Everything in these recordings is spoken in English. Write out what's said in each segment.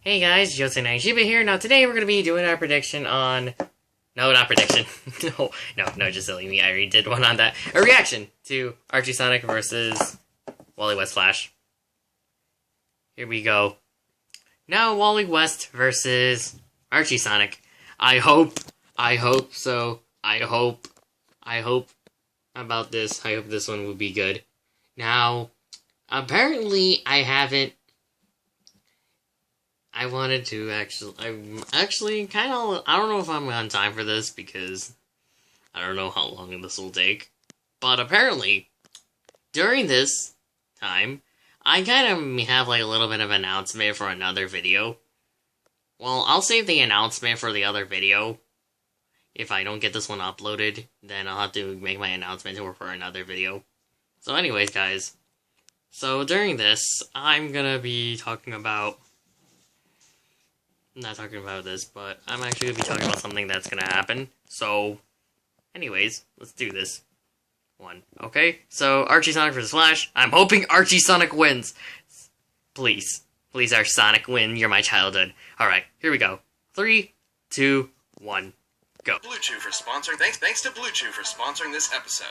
Hey guys, Shiba here. Now today we're going to be doing our prediction on... No, not prediction. no, just silly me. I already did one on that. A reaction to Archie Sonic versus Wally West Flash. Here we go. Now Wally West versus Archie Sonic. I hope about this. I hope this one will be good. Now, apparently I haven't... I wanted to I'm actually kind of, I don't know if I'm on time for this because I don't know how long this will take. But apparently, during this time, I kind of have like a little bit of an announcement for another video. Well, I'll save the announcement for the other video. If I don't get this one uploaded, then I'll have to make my announcement for another video. So anyways, guys. So during this, I'm gonna be talking about... I'm not talking about this, but I'm actually going to be talking about something that's going to happen. So, anyways, let's do this one. Okay, so Archie Sonic versus Flash. I'm hoping Archie Sonic wins. Please. Please, Archie Sonic, win. You're my childhood. Alright, here we go. 3, 2, 1, go. Blue Chew for sponsoring. Thanks to Blue Chew for sponsoring this episode.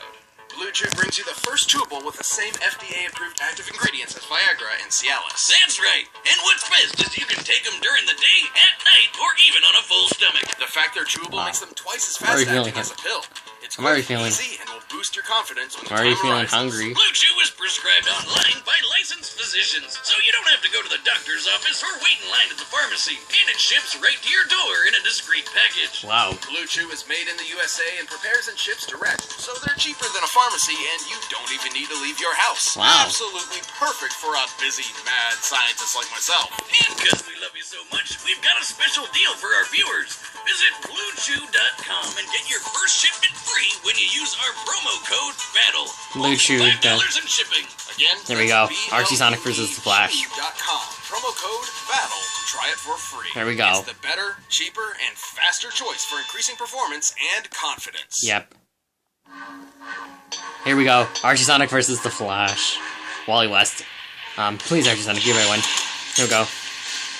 Blue Chew brings you the first chewable with the same FDA-approved active ingredients as Viagra and Cialis. That's right. And what's best is you can take them during the day, at night, or even on a full stomach. The fact they're chewable makes them twice as fast-acting as a pill. It's quick, easy, and will boost your confidence when the time arises. Hungry. Blue Chew is prescribed online by licensed physicians, so you don't have to go to the doctor's office or wait in line at the pharmacy. And it ships right to your door in a discreet package. Wow. Blue Chew is made in the USA and prepares and ships direct, so they're cheaper than a pharmacy, and you don't even need to leave your house. Wow. Absolutely perfect for a busy, mad scientist like myself. And because we love you so much, we've got a special deal for our viewers. Visit BlueChew.com and get your first shipment free when you use our promo code BATTLE. BlueChew. $5 in shipping. Again, there we go. Archie Sonic versus the Flash. BlueChew.com. Promo code BATTLE. Try it for free. There we go. It's the better, cheaper, and faster choice for increasing performance and confidence. Yep. Here we go. Archie Sonic versus the Flash. Wally West. Please, Archie Sonic, give it one. Here we go.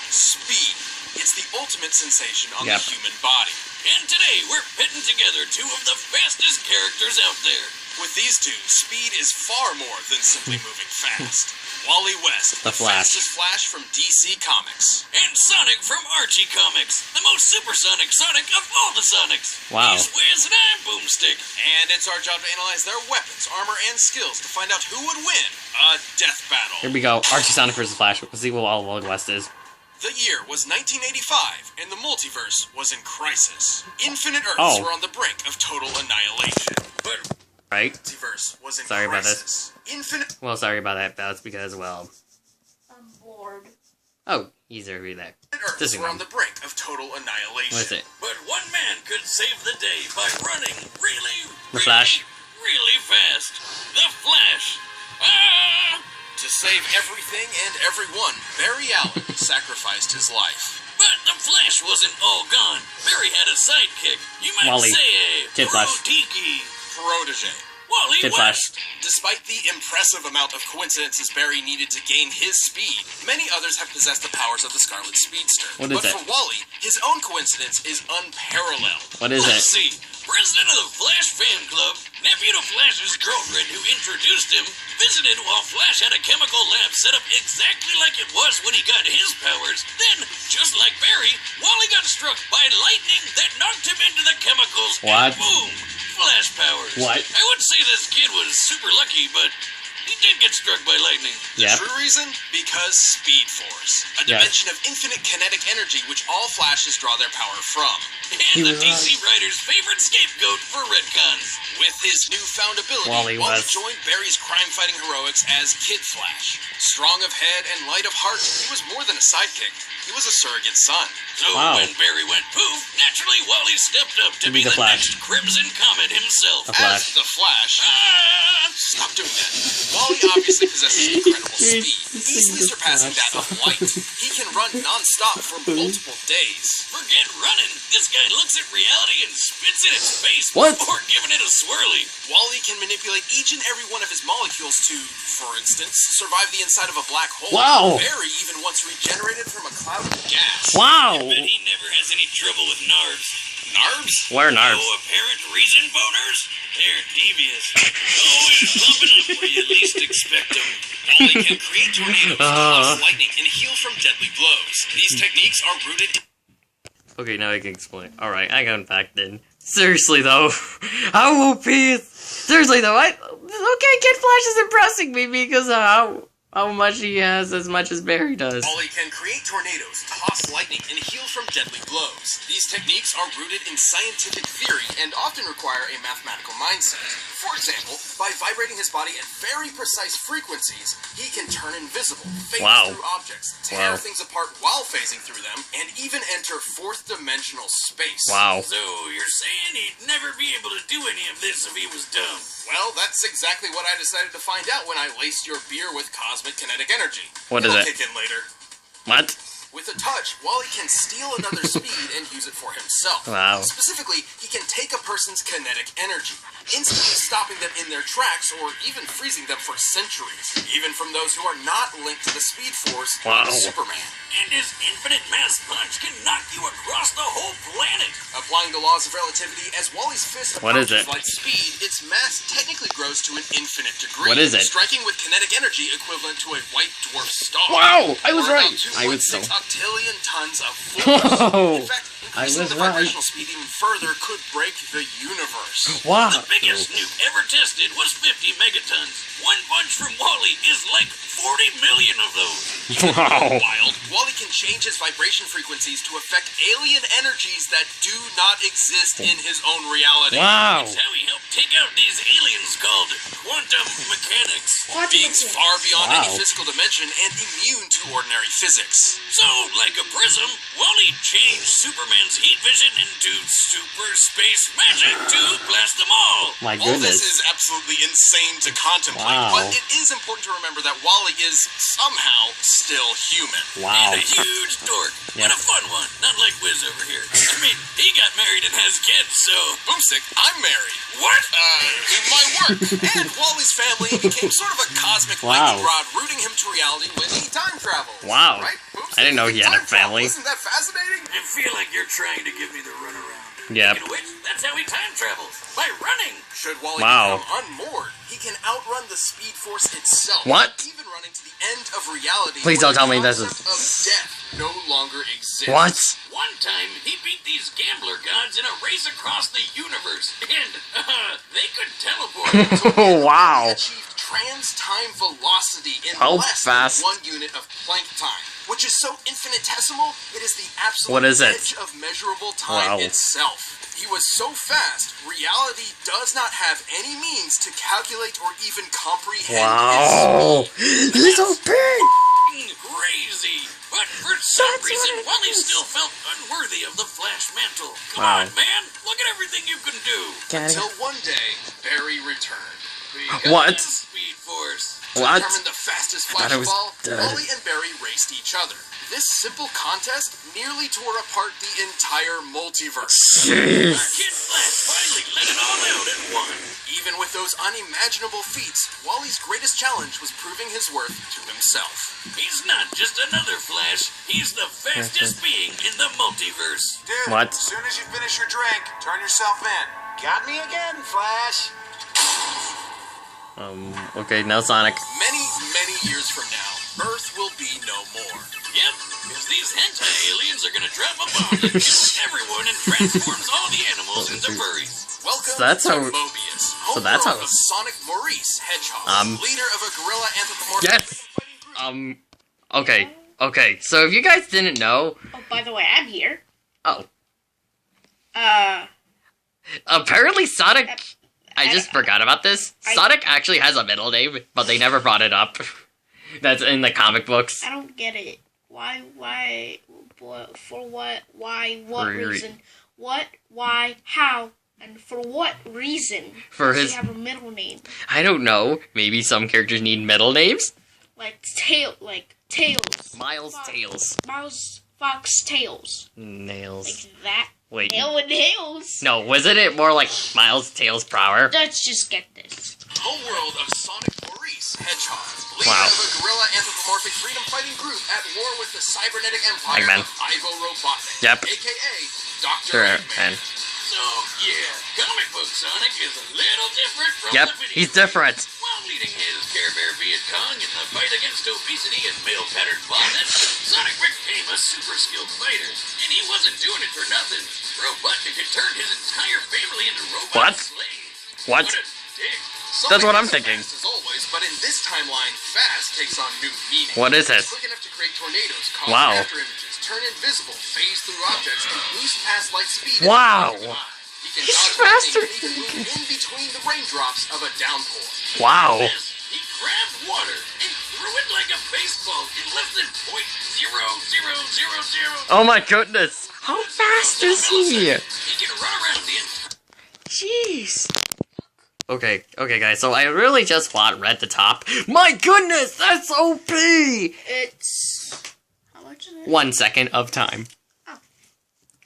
Speed. It's the ultimate sensation on the human body. And today, we're pitting together two of the fastest characters out there. With these two, speed is far more than simply moving fast. Wally West, the fastest Flash from DC Comics. And Sonic from Archie Comics, the most supersonic Sonic of all the Sonics. Wow. He's Wiz and I'm Boomstick. And it's our job to analyze their weapons, armor, and skills to find out who would win a death battle. Here we go. Archie Sonic versus Flash. Let's see what Wally West is. The year was 1985, and the multiverse was in crisis. Infinite Earths were on the brink of total annihilation. But right? Multiverse was in sorry crisis. About this. Well, sorry about that. That's because, well... I'm bored. Oh, he's over there. Earths were on the brink of total annihilation. What is it? But one man could save the day by running really Flash? Really fast. The Flash. Ah! To save everything and everyone, Barry Allen sacrificed his life. But the Flash wasn't all gone. Barry had a sidekick. You might Wally. say a protege. Wally West. Despite the impressive amount of coincidences Barry needed to gain his speed, many others have possessed the powers of the Scarlet Speedster. What is but for Wally, his own coincidence is unparalleled. What is Let's see. President of the Flash fan club, nephew to Flash's girlfriend who introduced him, visited while Flash had a chemical lab set up exactly like it was when he got his powers. Then, just like Barry, Wally got struck by lightning that knocked him into the chemicals. What? And boom! Flash powers. What? I would say this kid was super lucky, but he did get struck by lightning. The true reason? Because Speed Force. A dimension of infinite kinetic energy which all Flashes draw their power from. And the DC writer's favorite scapegoat for retcons. With his newfound ability, Wally joined Barry's crime-fighting heroics as Kid Flash. Strong of head and light of heart, he was more than a sidekick. He was a surrogate son. So when Barry went poof, naturally Wally stepped up to be the next Crimson Comet himself. As the Flash. Stop doing that. Wally obviously possesses incredible speed, easily surpassing that of light. He can run non-stop for multiple days. Forget running. This guy looks at reality and spits in its face What? before giving it a swirly. Wally can manipulate each and every one of his molecules to, for instance, survive the inside of a black hole. Wow. Barry even once regenerated from a cloud of gas. Wow! But he never has any trouble with NARBs. NARBs? What are No NARBs? apparent reason boners? They're devious. Always bumping up where you least expect them. Wally can create tornadoes, toss lightning, and heal from deadly blows. These techniques are rooted in... Okay, now I can explain. Alright, I got back then. Seriously though, how OP is... Seriously though, okay, Kid Flash is impressing me because of how much he has as much as Barry does. Wally can create tornadoes, toss lightning, and heal from deadly blows. These techniques are rooted in scientific theory and often require a mathematical mindset. For example, by vibrating his body at very precise frequencies, he can turn invisible, phase through objects, tear things apart while phasing through them, and even enter fourth-dimensional space. Wow. So you're saying he'd never be able to do any of this if he was dumb? Well, that's exactly what I decided to find out when I laced your beer with cosmic kinetic energy. What is It'll it? kick in later. What? With a touch, Wally can steal another speed and use it for himself. Wow. Specifically, he can take a person's kinetic energy, instantly stopping them in their tracks or even freezing them for centuries, even from those who are not linked to the Speed Force like Superman. And his infinite mass punch can knock you across the whole planet. Applying the laws of relativity, as Wally's fist approaches light speed, its mass technically grows to an infinite degree. What is it? Striking with kinetic energy equivalent to a white dwarf star. Wow, I was or right. about I was so... 2.6 octillion tons of force. In fact, I increasing was the vibrational speed even further could break the universe. Wow. The biggest nuke ever tested was 50 megatons. One punch from Wally is like 40 million of those. Wow. Wild. Wally can change his vibration frequencies to affect alien energies that do not exist in his own reality. Wow. That's how he helped take out these aliens called quantum mechanics. Beings far beyond any physical dimension and immune to ordinary physics. So, like a prism, Wally changed Superman's heat vision into super space magic to blast them all. My All this goodness. is absolutely insane to contemplate, Wow. but it is important to remember that Wally is somehow still human. Wow. And a huge dork. And a fun one. Not like Wiz over here. I mean, he got married and has kids, so... Boomstick, I'm married. What? In my work. And Wally's family became sort of a cosmic lightning rod, rooting him to reality when he time travels. Wow. Right, Boomstick? I didn't know he had a family. Isn't that fascinating? I feel like you're trying to give me the runaround. Yep. Speaking of which, that's how he time travels. By running. Should Wally Wow. become unmoored, he can outrun the Speed Force itself. What? Even running to the end of reality. Please where don't tell me the this is... concept of death no longer exists. What? One time, he beat these gambler gods in a race across the universe. And, they could teleport. Oh, wow. He achieved trans-time velocity in How less fast? than 1 unit of Planck time, which is so infinitesimal, it is the absolute What is it? edge of measurable time itself. He was so fast, reality does not have any means to calculate or even comprehend Wow. his speed. He's so big. Crazy. But for some reason, Wally still felt unworthy of the Flash mantle. Come on, man. Look at everything you can do. Until one day, Barry returned. What? Speed Force. To What? determine the fastest I thought flash it was ball, dead. Wally and Barry raced each other. This simple contest nearly tore apart the entire multiverse. Jeez. Kid Flash finally let it all out and won. Even with those unimaginable feats, Wally's greatest challenge was proving his worth to himself. He's not just another Flash. He's the fastest being in the multiverse. Dude, What? as soon as you finish your drink, turn yourself in. Got me again, Flash. Okay, now Sonic. Many, many years from now, Earth will be no more. Yep, because these hentai aliens are gonna drop a bomb that kills everyone and transforms all the animals into furries. Welcome So that's to how- Mobius, so that's homegrown how- of Sonic Maurice Hedgehog, leader of a gorilla anthropomorphic... Yes! Okay, so if you guys didn't know... Oh, by the way, I'm here. Oh. Apparently Sonic... I just forgot about this. Sonic actually has a middle name, but they never brought it up. That's in the comic books. I don't get it. Why, for what, why, what reason? What, why, how, and for what reason For does his... he have a middle name? I don't know. Maybe some characters need middle names? like tails. Miles Tails. Miles Fox tails. Nails. Like that. Wait. Nail with nails. No, wasn't it more like Miles Tails per hour? Let's just get this. Homeworld of Sonic Maurice Hedgehog. Leader Wow. of a gorilla anthropomorphic freedom fighting group at war with the cybernetic empire Eggman. of Ivo Robotnik. Yep. AKA Dr. Sure, Eggman. man. So, yeah, comic book Sonic is a little different from Yep, the video. he's different. While leading his Care Bear Viet Cong in the fight against obesity and male-patterned baldness, Sonic became a super-skilled fighter. And he wasn't doing it for nothing. Robotnik had turned his entire family into robot What? slaves. What? What a dick. Sonic That's what I'm is thinking. Fast as always, but in this timeline, fast takes on new meaning. What is it? He's quick enough to create tornadoes, cause Wow. after images, turn invisible, phase through objects, and boost past light speed. Wow. He can He's dodge faster. lightning and even move in between the raindrops of a downpour. Wow. This, he grabbed water and threw it like a baseball in less than .0000. Oh my goodness. How fast is he? He can run around the entire Jeez. Okay, guys, so I really just read the top. My goodness, that's OP! It's how much is it? 1 second of time.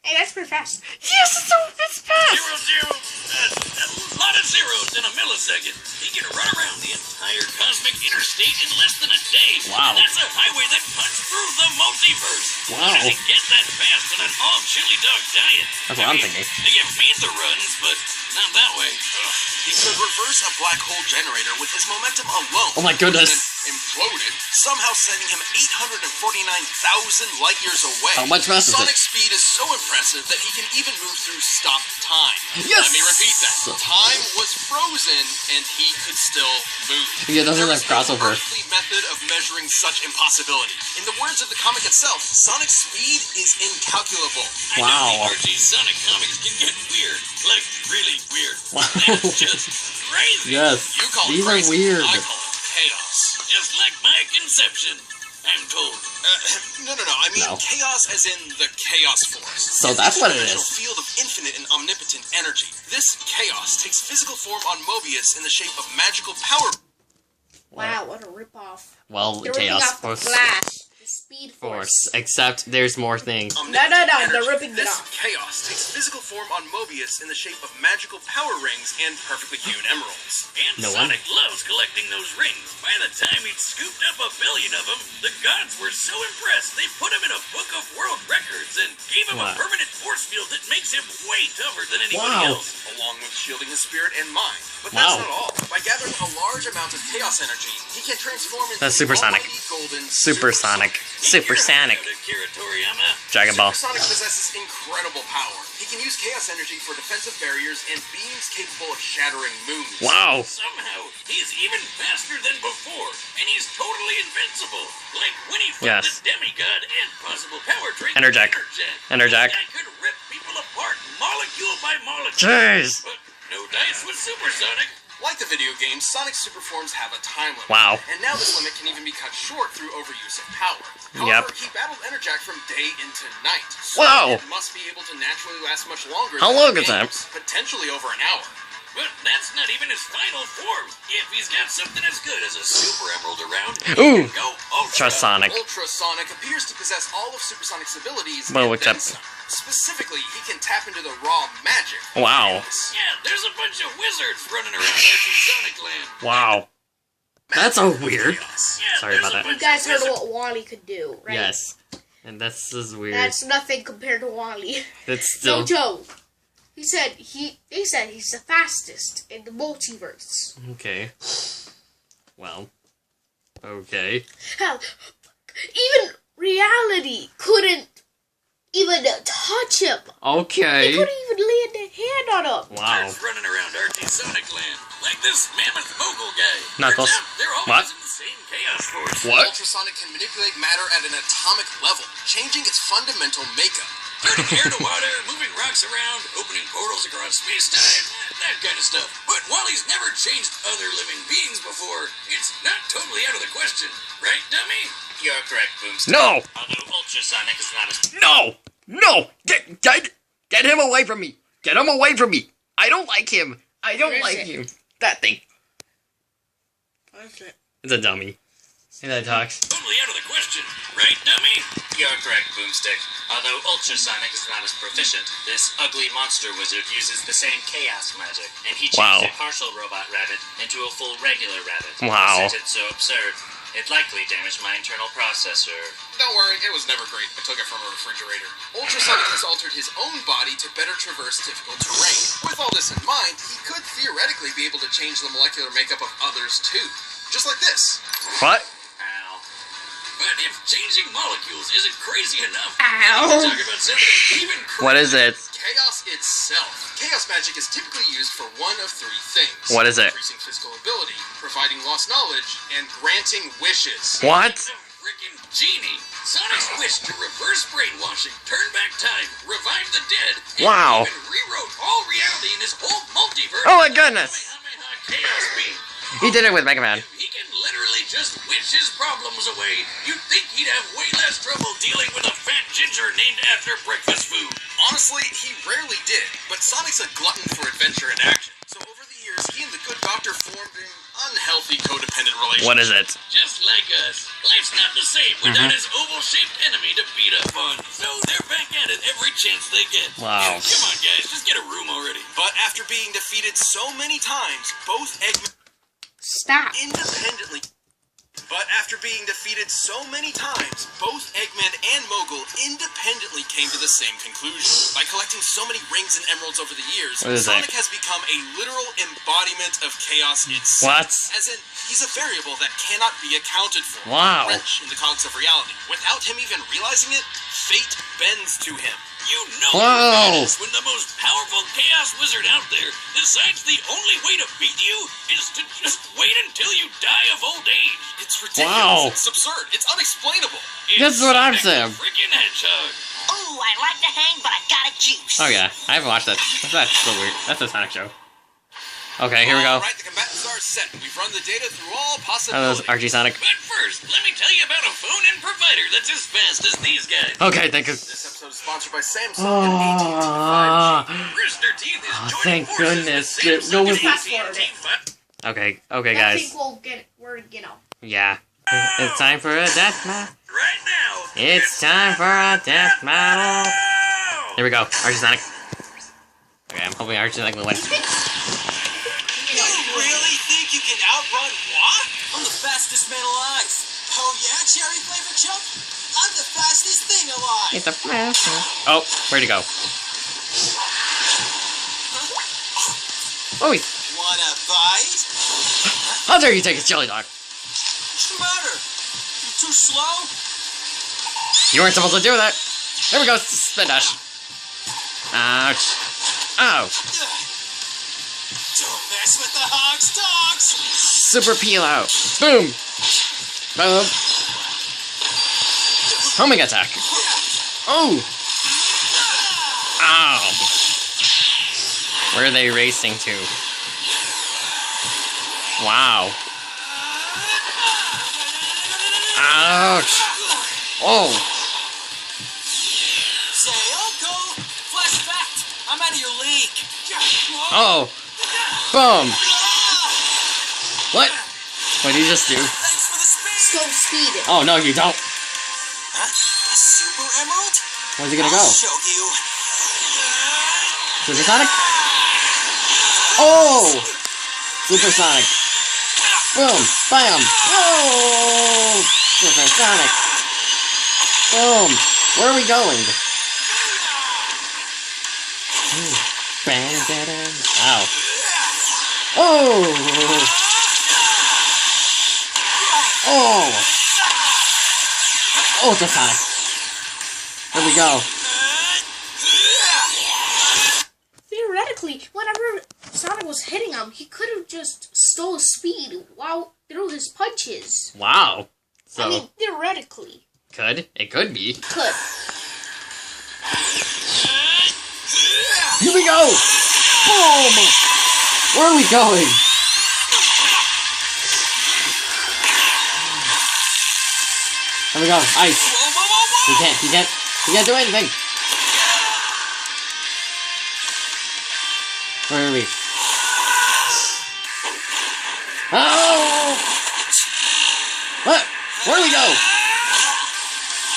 Hey, that's pretty fast. Yes, it's fast! 00. A lot of zeros in a millisecond. He can run around the entire cosmic interstate in less than a day. Wow. And that's a highway that cuts through the multiverse. Wow. How does he get that fast on an all chili dog diet? That's what I'm thinking. They give me the runs, but not that way. He could reverse a black hole generator with his momentum alone. Oh my goodness. And then imploded, somehow sending him 849,000 light years away. How much faster is it? Sonic's speed is so impressive that he can even move through stopped time. Yes! Let me repeat that. Time was frozen, and he could still move. Yeah, doesn't There that is no crossover? earthly method of measuring such impossibility. In the words of the comic itself, Sonic's speed is incalculable. I know Wow. the Archie Sonic comics can get weird. Like, really weird. Wow. That's just crazy. Yes, You call these it are crazy. weird. I call it chaos. Just like my conception, I'm told. No. I mean No. chaos as in the chaos force. So It's that's a what it dimensional is. field of infinite and omnipotent energy. This chaos takes physical form on Mobius in the shape of magical power. Wow, what a ripoff. Well, They're ripping Chaos off the Force. Flash, the Speed Force. Except there's more things. No, Omnipotent they're energy. ripping it This off. chaos takes physical form on Mobius in the shape of magical power rings and perfectly hewn emeralds. And No one? Sonic loves collecting those rings. By the time he'd scooped up 1 billion of them, the gods were so impressed they put him in a book of world records and gave him Wow. a permanent force field that makes him way tougher than anybody Wow. else. Along with shielding his spirit and mind. But Wow. that's not all. By gathering a large amount of chaos energy, he can transform into That's Super Sonic. almighty golden Super Sonic. Super Sonic. Akira Toriyama. Dragon Ball. Super Sonic possesses incredible power. He can use chaos energy for defensive barriers and beams capable of shattering moons. Wow. Somehow, he's even faster than before, and he's totally invincible. Like when he fought Yes. the demigod and possible power trait. Enerjack. Enerjack. This guy could rip people apart molecule by molecule. Jeez. But no dice with Super Sonic. Like the video game, Sonic's superforms have a time limit. Wow. And now this limit can even be cut short through overuse of power. Yep. However, he battled Enerjack from day into night. So Wow. it must be able to naturally last much longer How than long the is that? games, potentially over an hour. But that's not even his final form. If he's got something as good as a Super Emerald around, Ooh. he can go Ultra. Sonic. Ultrasonic appears to possess all of Supersonic's abilities. Well, and except- then some. Specifically, he can tap into the raw magic. of Wow. chaos. Yeah, there's a bunch of wizards running around Archie Sonic Land. Wow. That's so weird. Chaos. Yeah, Sorry there's about a that. bunch You guys of heard wizards. what Wally could do, right? Yes. And this is weird. That's nothing compared to Wally. It's still. No joke. He said he's the fastest in the multiverse. Okay. Well. Okay. Hell, even reality couldn't even touch him. They Okay. couldn't even lay a hand on him. Wow. Starts running around Archie Sonic Land. Like this mammoth mogul guy. Knuckles. Turns out they're all What? using the same chaos force. What? Ultrasonic can manipulate matter at an atomic level, changing its fundamental makeup. Turning air to water, moving rocks around, opening portals across space-time, that kind of stuff. But while he's never changed other living beings before, it's not totally out of the question. Right, dummy? You're correct, Boomstick. No! Although Ultrasonic is not as... No! No! Get him away from me! Get him away from me! I don't like him! I don't Where is like it? him! That thing. What is it? It's a dummy. See that talks. Totally out of the question, right, dummy? You're correct, Boomstick. Although Ultra Sonic is not as proficient, this ugly monster wizard uses the same chaos magic, and he changed a partial robot rabbit into a full regular rabbit. Wow. Since it's so absurd, it likely damaged my internal processor. Don't worry, it was never great. I took it from a refrigerator. Ultrasonic has altered his own body to better traverse difficult terrain. With all this in mind, he could theoretically be able to change the molecular makeup of others too. Just like this. What? Ow. But if changing molecules isn't crazy enough, Ow. we can talk about something even crazier. What is it? Chaos itself. Chaos magic is typically used for one of three things. What is it? Increasing physical ability, providing lost knowledge, and granting wishes. What? A freaking genie. Sonic's wish to reverse brainwashing, turn back time, revive the dead, and Wow. even rewrote all reality in his whole multiverse. Oh my goodness! Kamehameha Chaos beam. He did it with Mega Man. If he can literally just wish his problems away, you'd think he'd have way less trouble dealing with a fat ginger named after breakfast food. Honestly, he rarely did, but Sonic's a glutton for adventure and action. So over the years, he and the good doctor formed an unhealthy codependent relationship. What is it? Just like us. Life's not the same without his oval-shaped enemy to beat up on. So they're back at it every chance they get. Wow. Come on, guys, just get a room already. But after being defeated so many times, both Eggman Stop. independently. But after being defeated so many times, both Eggman and Mogul independently came to the same conclusion. By collecting so many rings and emeralds over the years, What is Sonic that? has become a literal embodiment of chaos itself. What? As in, he's a variable that cannot be accounted for. Wow. Wrench in the cogs of reality. Without him even realizing it, fate bends to him. You know Whoa. you're badass when the most powerful chaos wizard out there decides the only way to beat you is to just wait until you die of old age. It's ridiculous. Wow. It's absurd. It's unexplainable. That's what I'm Sonic saying. the Freaking hedgehog. Ooh, I like to hang, but I got a juice. Oh yeah, I haven't watched that. That's so weird. That's a Sonic show. Okay, here we go. Alright, the combatants are set. We've run the data through all That possibilities. was Archie Sonic. But first, let me tell you about a phone-in provider that's as fast as these guys. Okay, thank you. This episode is sponsored by Samsung and AT&T 5G. Oh, Rooster Teeth is joining thank forces goodness. with Samsung No and one- AT&T 5G. okay, I guys. think we'll get it. Yeah. It's time for a death match. Right now. It's time for a death battle. Here we go, Archie Sonic. Okay, I'm hoping Archie Sonic will win. You really think you can outrun what? I'm the fastest man alive. Oh yeah, cherry flavored chump? I'm the fastest thing alive. It's a fast. Oh, where'd he go? Oh, he's. Wanna bite? How dare you take his jelly dog? What's the matter? You too slow? You weren't supposed to do that. There we go, spin dash. Ouch. Ow. Don't mess with the hog's dogs. Super peel out. Boom. Boom. Homing attack. Oh. Ow. Where are they racing to? Wow. Ouch. Oh. Say, Uncle, flash fact. I'm out of your league. Oh. Boom. What? What did you just do? Thanks for the speed. Go speed. Oh, no, you don't. Huh? A super emerald? Where's he gonna go? I'll show you. Super Sonic? Oh! Super Sonic. Boom. Bam. Oh! Super Sonic. Boom. Where are we going? Bam, bam, bam. Ow. Oh! Oh! Ultra Sonic. Here we go. Theoretically, whenever Sonic was hitting him, he could have just stole speed while through his punches. Wow. So, I mean, theoretically, it could be. could. Here we go! Boom! Where are we going? Here we go. Ice. He can't do anything. Where are we? Oh! What? Where do we go?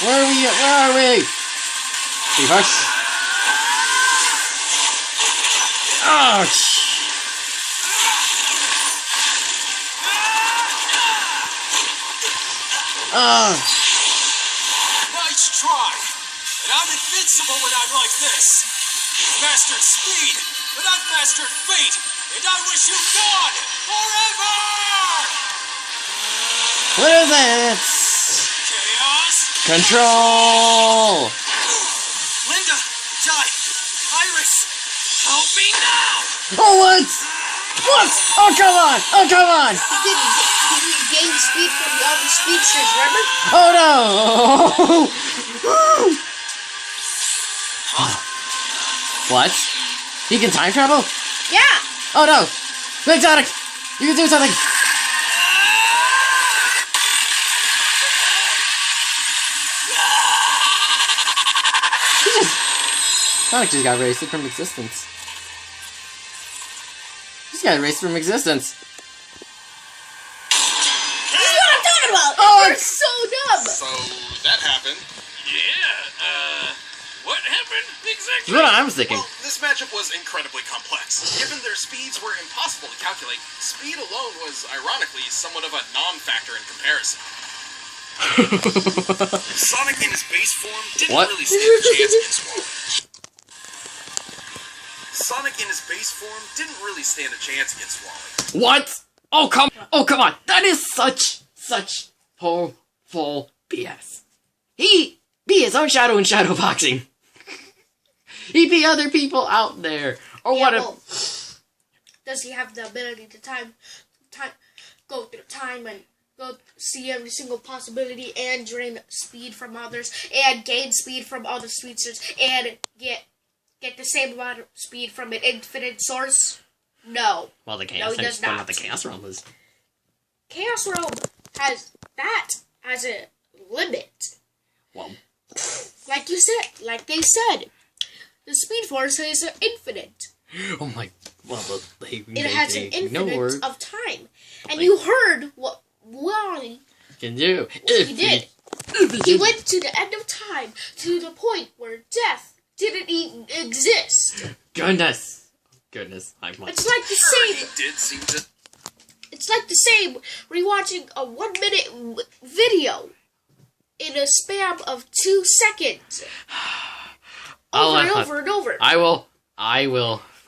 Where are we? Where are we? Reverse. Ouch! Nice try. And I'm invincible when I'm like this. You've mastered speed, but I've mastered fate, and I wish you gone forever! What is it? Chaos! Control! Linda! Di! Iris! Help me now! Oh, what? What? Oh, come on! Oh, come on! Did he gain speed from the other speedsters, remember? Oh, no! What? He can time travel? Yeah! Oh, no! Big Sonic! You can do something! Sonic just got erased from existence. Just got erased from existence. This is what I'm talking about! Oh, You're so dumb! So, that happened. Yeah, what happened exactly? That's what I was thinking. Well, this matchup was incredibly complex. Given their speeds were impossible to calculate, speed alone was, ironically, somewhat of a non-factor in comparison. Sonic in his base form didn't What? really stand a chance against Wally. Sonic in his base form didn't really stand a chance against Wally. What? Oh come on! That is such full BS. He be his own shadow in shadow boxing. He be other people out there, or Yeah, what? well, does he have the ability to go through time and go see every single possibility and drain speed from others and gain speed from other speedsters and get the same amount of speed from an infinite source? No. Well, the No, chaos. he does Well, not. not the chaos realm was. Chaos Realm has that as a limit. Well, Like they said, the Speed Force is infinite. oh my. Well, It has an no word infinite of time. And you heard what Wally can do. he did. He went to the end of time, to the point where death didn't even exist. Goodness. I'm like. It's like the Sure, same. he did seem to... It's like the same rewatching a 1 minute video in a span of 2 seconds. Over and over and over. I will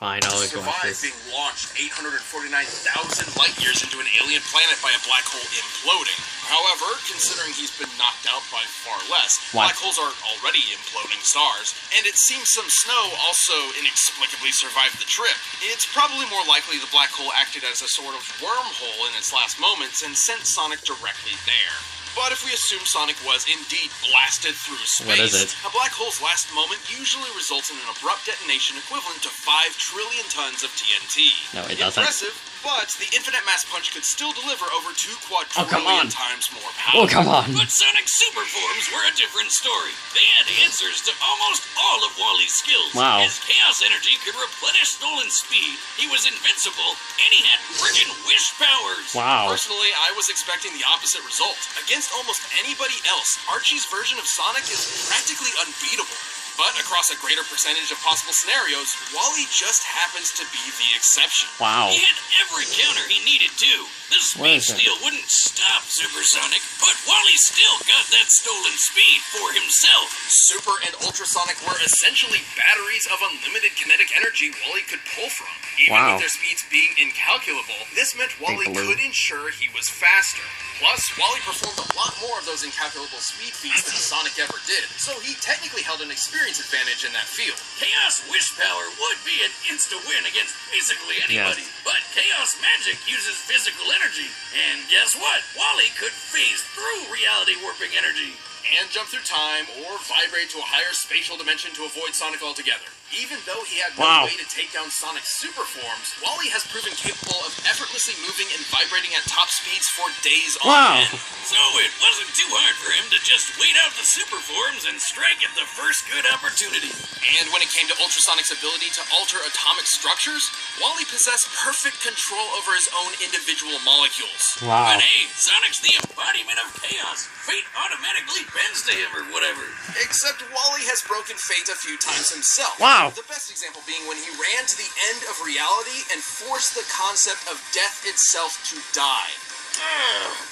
find all the survive questions. being launched 849,000 light years into an alien planet by a black hole imploding. However, considering he's been knocked out by far less, What? black holes are already imploding stars, and it seems some snow also inexplicably survived the trip. It's probably more likely the black hole acted as a sort of wormhole in its last moments and sent Sonic directly there. But if we assume Sonic was indeed blasted through space, What is it? a black hole's last moment usually results in an abrupt detonation equivalent to 5 trillion tons of TNT. No, it doesn't. Impressive, but the infinite mass punch could still deliver over 2 come on. quadrillion times more power. Oh, come on. But Sonic's super forms were a different story. They had answers to almost all of Wally's skills. Wow. His chaos energy could replenish stolen speed. He was invincible, and he had friggin' wish powers. Wow. Personally, I was expecting the opposite result. Against almost anybody else, Archie's version of Sonic is practically unbeatable. But across a greater percentage of possible scenarios, Wally just happens to be the exception. Wow. He had every counter he needed to. The What speed is it? steal wouldn't stop Supersonic, but Wally still got that stolen speed for himself. Super and Ultrasonic were essentially batteries of unlimited kinetic energy Wally could pull from. Even Wow. with their speeds being incalculable, this meant Wally blue. could ensure he was faster. Plus, Wally performed a lot more of those incalculable speed feats than Sonic ever did, so he technically held an experience advantage in that field. Chaos Wish Power would be an insta-win against basically anybody, but Chaos Magic uses physical energy. And guess what? Wally could phase through reality warping energy. And jump through time, or vibrate to a higher spatial dimension to avoid Sonic altogether. Even though he had Wow. no way to take down Sonic's super forms, Wally has proven capable of effortlessly moving and vibrating at top speeds for days on Wow. end. So it wasn't too hard for him to just wait out the super forms and strike at the first good opportunity. And when it came to Ultrasonic's ability to alter atomic structures, Wally possessed perfect control over his own individual molecules. Wow. But hey, Sonic's the embodiment of chaos. Fate automatically bends to him or whatever. Except Wally has broken fate a few times himself. Wow. The best example being when he ran to the end of reality and forced the concept of death itself to die.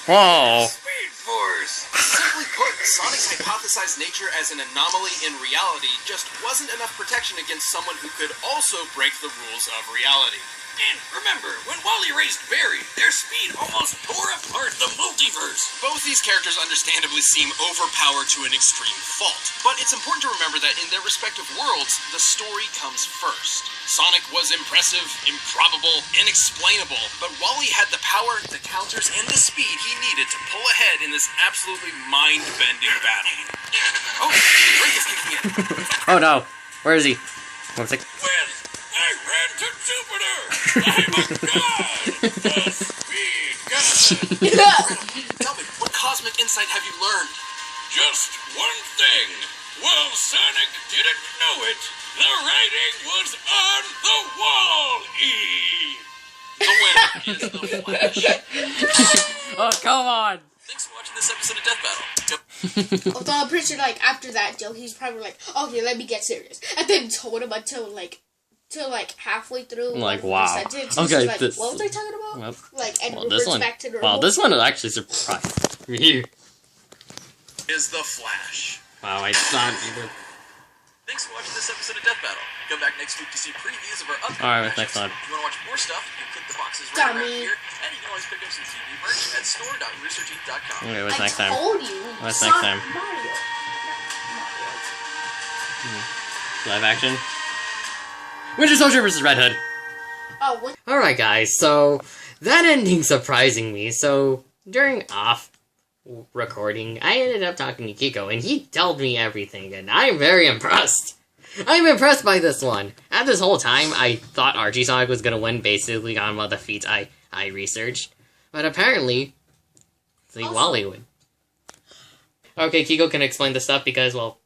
Whoa. Speed Force. Simply put, Sonic's hypothesized nature as an anomaly in reality just wasn't enough protection against someone who could also break the rules of reality. And remember, when Wally raced Barry, their speed almost tore apart the multiverse. Both these characters understandably seem overpowered to an extreme fault, but it's important to remember that in their respective worlds, the story comes first. Sonic was impressive, improbable, inexplainable, but Wally had the power, the counters, and the speed he needed to pull ahead in this absolutely mind-bending battle. Oh, the drink is kicking in. Oh no. Where is he? 1 sec. When I ran to Jupiter, I'm a god! The speed god! Tell me, what cosmic insight have you learned? Just one thing. Well, Sonic didn't know it. The writing was on the wall, The winner is the Flash. Oh, come on. Thanks for watching this episode of Death Battle. Although I'm pretty sure, like, after that, Joe, he's probably like, okay, let me get serious. And then told him until halfway through. Like, one wow. sentence, Okay, he's like, this- what was I talking about? Well, Like, and well, reverts this one. back to the Wow, this one actually surprised me. Is the Flash. Wow, I thought you would. Thanks for watching this episode of Death Battle. Come back next week to see previews of our upcoming Alright, matchups. next time. If you want to watch more stuff, you can click the boxes right around Dummy. here, and you can always pick up some CD merch at store.roosterteeth.com. Okay, what's next I time? told you. What's Sonic next time? Mario. Live action? Winter Soldier vs. Red Hood. Oh, what? Alright, guys, so that ending surprising me. So during off recording, I ended up talking to Kiko, and he told me everything, and I'm very impressed. I'm impressed by this one. At this whole time, I thought Archie Sonic was gonna win basically on all the feats I researched, but apparently, the Also- Wally would. Okay, Kiko can explain the stuff because, well,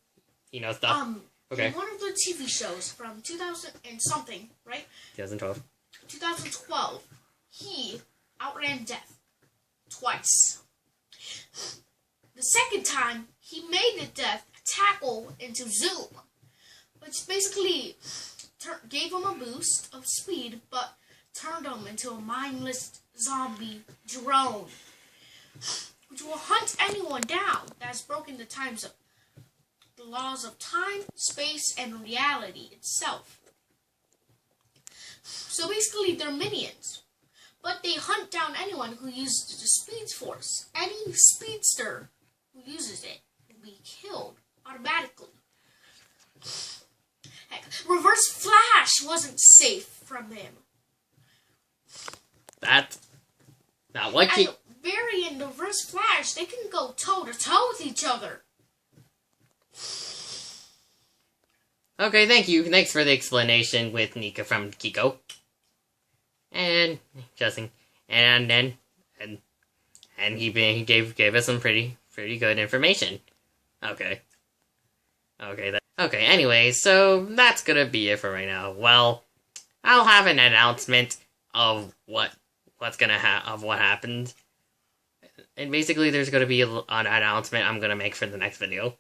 he knows stuff. Okay. In one of the TV shows from 2000 and something, right? 2012. 2012, he outran death twice. The second time, he made the death tackle into Zoom, which basically gave him a boost of speed, but turned him into a mindless zombie drone, which will hunt anyone down that has broken the laws of time, space, and reality itself. So basically, they're minions. But they hunt down anyone who uses the Speed Force. Any speedster who uses it will be killed automatically. Heck, Reverse Flash wasn't safe from him. Now what And Barry and Reverse Flash, they can go toe-to-toe with each other. Okay, thank you. Thanks for the explanation with Nika from Kiko. And Justin, and he gave us some pretty good information. Okay. Anyway, so that's gonna be it for right now. Well, I'll have an announcement of what happened, and basically there's gonna be an announcement I'm gonna make for the next video.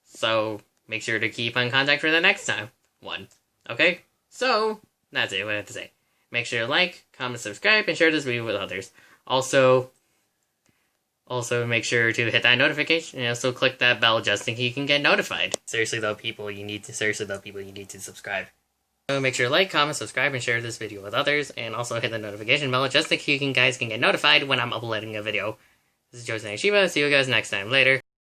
So make sure to keep in contact for the next one. Okay? So that's it. What I have to say. Make sure to like, comment, subscribe, and share this video with others. Also make sure to hit that notification and also click that bell just in case you can get notified. Seriously though, people, you need to subscribe. So make sure to like, comment, subscribe, and share this video with others, and also hit the notification bell just in case you guys can get notified when I'm uploading a video. This is Shiba. See you guys next time. Later.